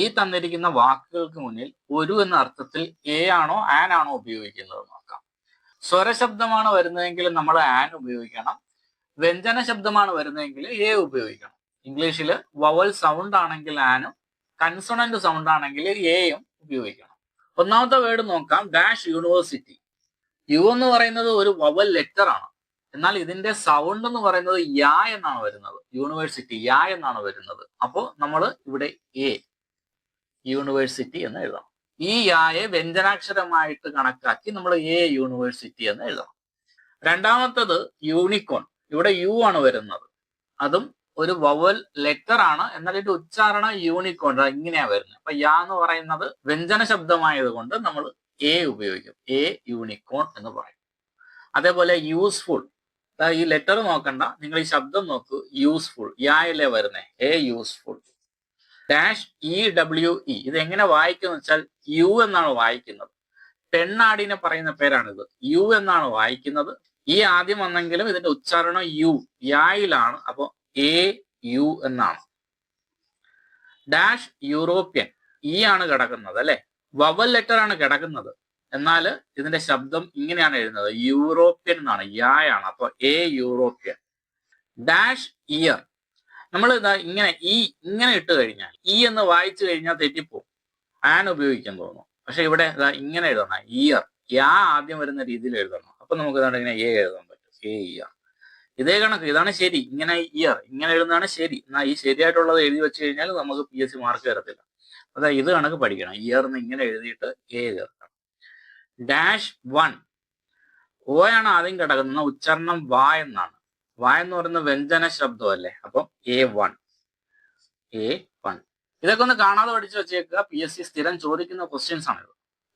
ഈ തന്നിരിക്കുന്ന വാക്കുകൾക്ക് മുന്നിൽ ഒരു എന്ന അർത്ഥത്തിൽ എ ആണോ ആൻ ആണോ ഉപയോഗിക്കുന്നത് നോക്കാം. സ്വരശബ്ദമാണ് വരുന്നതെങ്കിൽ നമ്മൾ ആൻ ഉപയോഗിക്കണം. വ്യഞ്ജന ശബ്ദമാണ് വരുന്നതെങ്കിൽ എ ഉപയോഗിക്കണം. ഇംഗ്ലീഷിൽ വവൽ സൗണ്ട് ആണെങ്കിൽ ആനും കൺസണന്റ് സൗണ്ട് ആണെങ്കിൽ എയും ഉപയോഗിക്കണം. ഒന്നാമത്തെ വേർഡ് നോക്കാം, ഡാഷ് യൂണിവേഴ്സിറ്റി. യു എന്ന് പറയുന്നത് ഒരു വവൽ ലെറ്റർ ആണ്. എന്നാൽ ഇതിന്റെ സൗണ്ട് എന്ന് പറയുന്നത് യാ എന്നാണ് വരുന്നത്. യൂണിവേഴ്സിറ്റി യാ എന്നാണ് വരുന്നത്. അപ്പോൾ നമ്മൾ ഇവിടെ എ യൂണിവേഴ്സിറ്റി എന്ന് എഴുതണം. ഈ യായെ വ്യഞ്ജനാക്ഷരമായിട്ട് കണക്കാക്കി നമ്മൾ എ യൂണിവേഴ്സിറ്റി എന്ന് എഴുതണം. രണ്ടാമത്തത് യൂണിക്കോൺ. ഇവിടെ യു ആണ് വരുന്നത്. അതും ഒരു വവൽ ലെറ്റർ ആണ്. എന്നാൽ ഇതിന്റെ ഉച്ചാരണം യൂണിക്കോൺ ഇങ്ങനെയാ വരുന്നത്. അപ്പൊ യാ എന്ന് പറയുന്നത് വ്യഞ്ജന ശബ്ദമായത് കൊണ്ട് നമ്മൾ എ ഉപയോഗിക്കും. എ യൂണിക്കോൺ എന്ന് പറയും. അതേപോലെ യൂസ്ഫുൾ. ഈ ലെറ്റർ നോക്കണ്ട, നിങ്ങൾ ഈ ശബ്ദം നോക്കൂ. യൂസ്ഫുൾ യായല്ലേ വരുന്നേ, A useful. Dash E W E ഇത് എങ്ങനെ വായിക്കുന്ന വെച്ചാൽ യു എന്നാണ് വായിക്കുന്നത്. പെണ്ണാടിനെ പറയുന്ന പേരാണിത്. യു എന്നാണ് വായിക്കുന്നത്. ഈ ആദ്യം വന്നെങ്കിലും ഇതിന്റെ ഉച്ചാരണം യു യായിലാണ്. അപ്പൊ എ യു എന്നാണ്. ഡാഷ് യൂറോപ്യൻ ഈ ആണ് കിടക്കുന്നത് അല്ലെ, വവൽ ലെറ്റർ ആണ് കിടക്കുന്നത്. എന്നാൽ ഇതിന്റെ ശബ്ദം ഇങ്ങനെയാണ് എഴുതുന്നത്, യൂറോപ്യൻ എന്നാണ്, യായാണ്. അപ്പൊ എ യൂറോപ്യൻ. ഡാഷ് ഇയർ നമ്മൾ ഇതാ ഇങ്ങനെ ഇങ്ങനെ ഇട്ട് കഴിഞ്ഞാൽ ഈ എന്ന് വായിച്ചു കഴിഞ്ഞാൽ തെറ്റിപ്പോവും, ആൻ ഉപയോഗിക്കാൻ തോന്നും. പക്ഷെ ഇവിടെ ഇങ്ങനെ എഴുതണം, ഇയർ യാ ആദ്യം വരുന്ന രീതിയിൽ എഴുതണം. അപ്പൊ നമുക്ക് ഇങ്ങനെ എ എഴുതാൻ പറ്റും, എ ഇയർ. ഇതേ കണക്ക് ഇതാണ് ശരി, ഇങ്ങനെ ഇയർ ഇങ്ങനെ എഴുതുന്നതാണ് ശരി. എന്നാൽ ഈ ശരിയായിട്ടുള്ളത് എഴുതി വെച്ച് കഴിഞ്ഞാൽ നമുക്ക് PSC മാർക്ക് തരത്തില്ല. അതായത് ഇത് കണക്ക് പഠിക്കണം, ഇയർ എന്ന് ഇങ്ങനെ എഴുതിയിട്ട് എ ചേർക്കണം. ഡാഷ് വൺ ഓ ആണ് ആദ്യം കിടക്കുന്നത്, ഉച്ചാരണം വാ എന്നാണ്. വാ എന്ന് പറയുന്ന വ്യഞ്ജന ശബ്ദം അല്ലേ. അപ്പം A1 ഇതൊക്കെ ഒന്ന് കാണാതെ പഠിച്ചു വെച്ചേക്കുക. PSC സ്ഥിരം ചോദിക്കുന്ന ക്വസ്റ്റ്യൻസ് ആണിത്.